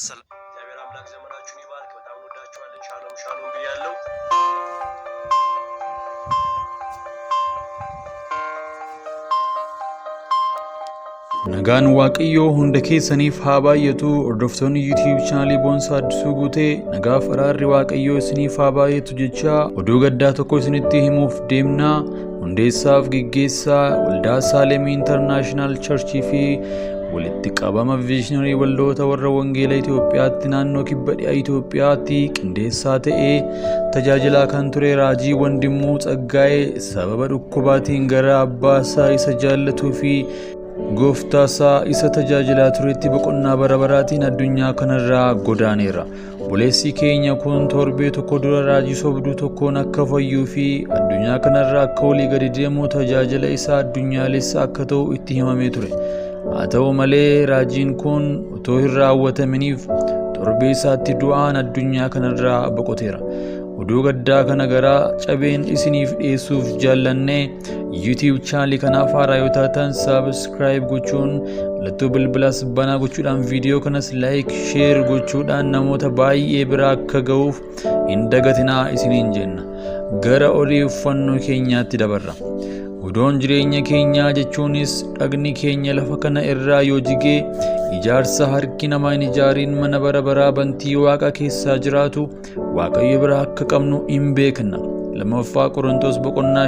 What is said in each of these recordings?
እግዚአብሔር አምላክ ዘመናችሁን ይባርክ። በጣም እንወዳችኋለን። ሻሎም ሻሎም ብያለሁ። Nagaan Waaqayyoo hunda keessaniif haa baay'atu. Hordoftoonni YouTube channelii Boonsaa Addisuu Guutee nagaaf araarri Waaqayyoo isiniif haa baay'atu jecha oduu gaddaa tokko isinitti himuuf deemna. Hundeessaaf geggeessaa waldaa Saalem International Church fi walitti qabama viizhinii waldoota warra wangeela Itoophiyaatti naannoo kibba dhi'a Itoophiyaatti qindeessaa ta'ee tajaajilaa kan ture Raajii Wandimuu Tsaggaayee sababa dhukkubaatiin gara abbaa isaa isa jaallatuu fi Gooftaa isa tajaajilaa turetti boqonnaa bara baraatiin addunyaa kanarraa godaaneera. Buleessi keenya kun torbee tokko dura raajii sobduu tokkoon akka fayyuu fi addunyaa kanarraa akka walii gadi deemu tajaajila isaa addunyaalessa akka ta'u itti himamee ture. Haa ta'u malee raajiin kun otoo hin raawwataminiif torbee isaatti du'aan addunyaa kanarraa boqoteera. Oduu gaddaa kana gara cabeen isiniif dhiyeessuuf jaallanne YouTube channel kanaaf haaraa yoo taatan subscribe gochuun mallattoo bilbilas banaa gochuudhaan viidiyoo kanas like share gochuudhaan namoota baay'ee bira akka ga'uuf hin dagatinaa isiniin jenna. Gara odeeffannoo keenyaatti dabarra. Oduun jireenya keenyaa jechuunis dhagni keenya lafa kana irraa yoo jigee ijaarsa harki namaa hin ijaariin mana bara baraa bantii waaqa keessaa jiraatu Waaqayyo bira akka qabnu hin beekna. Lammaffaa Qorontos boqonnaa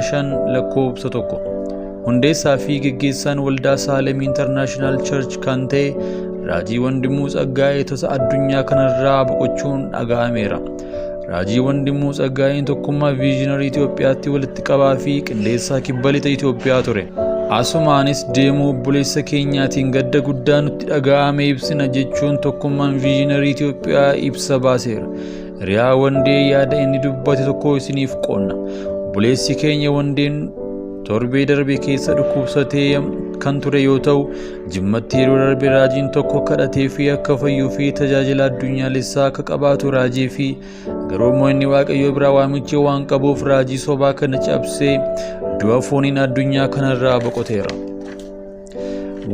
5:1. Hundeessaa fi geggeessaan waldaa Saalem International Church kan ta'e Raajii Wandimuu Tsaggaayee tasa addunyaa kanarraa boqochuun dhaga'ameera. Raajii Wandimuu Tsaggaayeen tokkummaa viizhinii Itoophiyaatti walitti qabaa fi qindeessaa kibba lixa Itoophiyaa ture. Asumaanis deemuu obboleessa keenyaatiin gadda guddaa nutti dhaga'ame ibsina jechuun tokkummaan viizhinii Itoophiyaa ibsa baaseera. Riyaa Wandee yaada inni dubbate tokko isiniif qoonna. Obboleessi keenya Wandeen torbee darbe keessa dhukkubsatee kan ture yoo ta'u jimmatti yeroo darbe raajiin tokko kadhatee fi akka fayyuu fi tajaajila addunyaalessaa akka qabaatu raajii fi garuu inni Waaqayyo biraa waamicha waan qabuuf raajii sobaa kana cabsee du'a fooniin addunyaa kanarraa boqoteera.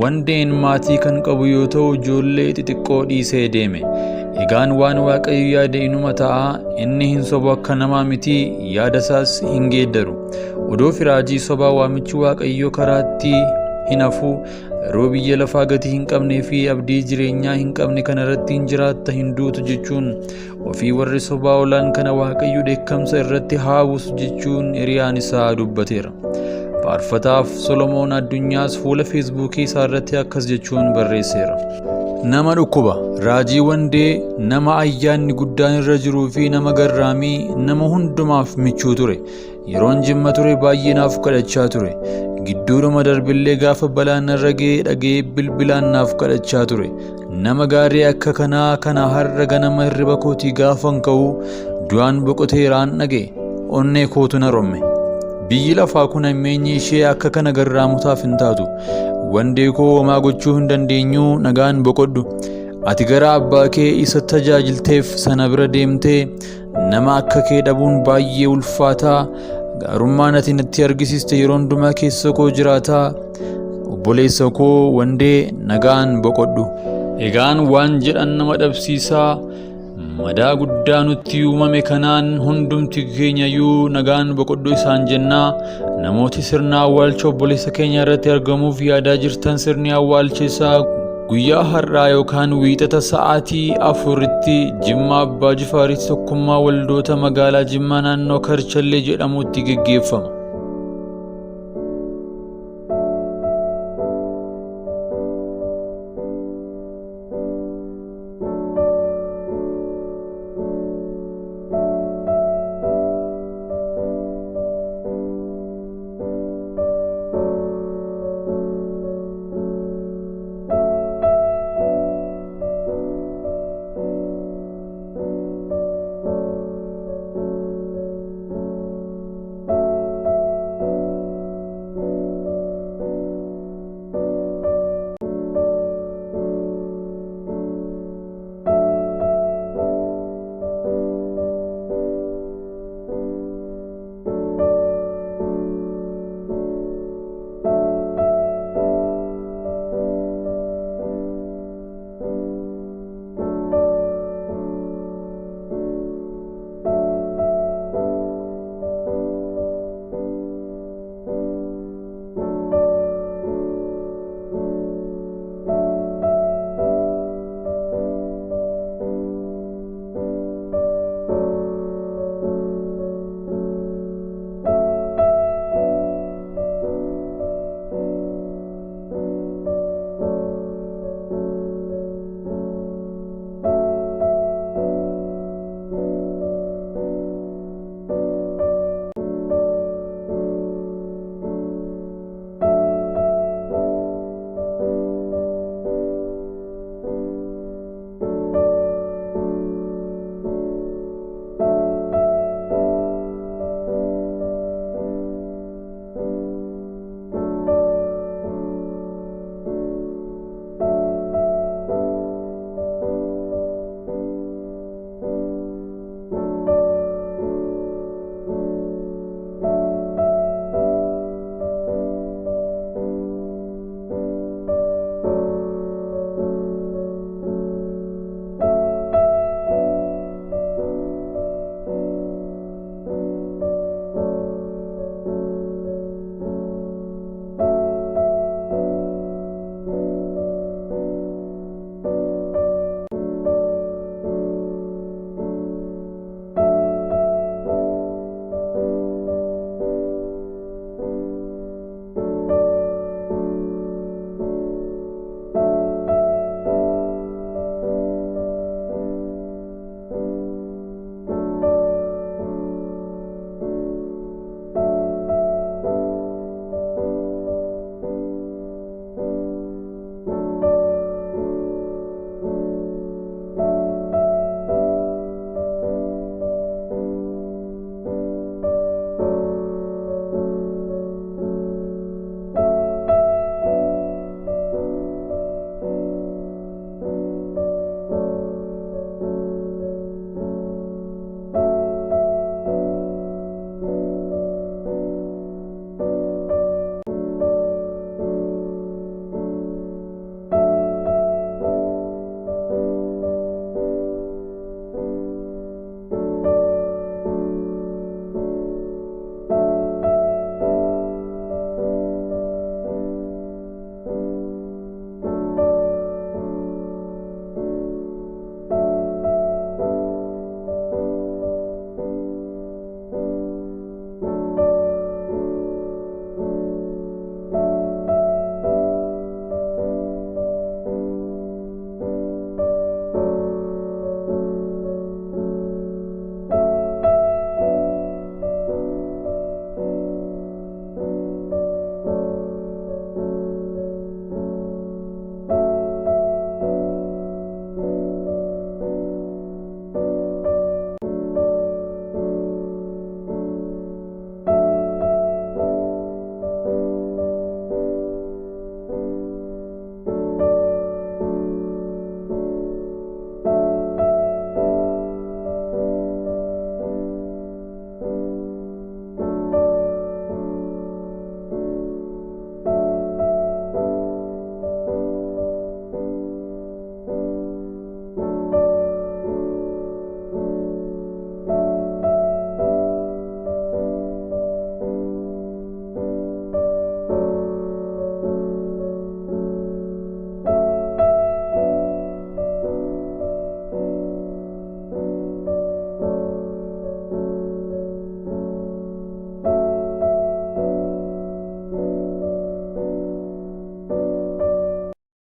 Wandeen maatii kan qabu yoo ta'u ijoollee xixiqqoo dhiisee deeme. Egaan waan Waaqayyo yaade inuma ta'a, inni hin sobu akka namaa miti, yaada isaas hin geeddaru. Odoo fi raajii sobaa waamichi Waaqayyo karaatti hin hafu yeroo biyya lafaa gatii hin qabnee fi abdii jireenyaa hin qabne kanarratti hin jiraatta hin duutu jechuun ofii warri sobaa oolan kana Waaqayyo dheekkamsa irratti haa buusu jechuun hiriyaan isaa dubbateera. Faarfataaf Solomoon Addunyaas fuula feesbuukii isaa irratti akkas jechuun barreesseera. Nama dhukkuba Raajii Wandee nama ayyaanni guddaan irra jiruu fi nama garraamii nama hundumaaf michuu ture. Yeroon jimma ture baay'ee naaf kadhachaa ture. Gidduudhuma darbillee gaafa balaan irra ga'ee dhagee bilbilaan naaf kadhachaa ture. Nama gaarii akka kanaa kana har'a ganama hirriba kootii gaafan ka'u du'aan boqoteeraan dhagee onnee kootu na romme. Biyyi lafaa kun ammeenyi ishee akka kana garraamutaaf hin taatu. Wandee koo homaa gochuu hin dandeenyu nagaan boqodhu. Ati gara abbaa kee isa tajaajilteef sana bira deemtee nama akka kee dhabuun baay'ee ulfaataa. Gaarummaan ati natti argisiste yeroo hundumaa keessa koo jiraataa. Obboleessa koo Wandee nagaan boqodhu. Egaan waan jedhan nama dhabsiisaa madaa guddaa nutti uumame kanaan hundumti keenyayyuu nagaan boqodhu isaan jennaa. Namooti sirna awwaalcha obboleessa keenya irratti argamuuf yaadaa jirtan sirni awwaalcha isaa guyyaa har'aa yookaan wiixata sa'aatii 4tti Jimmaa Abbaa Jifaaritti tokkummaa waldoota magaalaa Jimmaa naannoo Karchallee jedhamutti geggeeffama.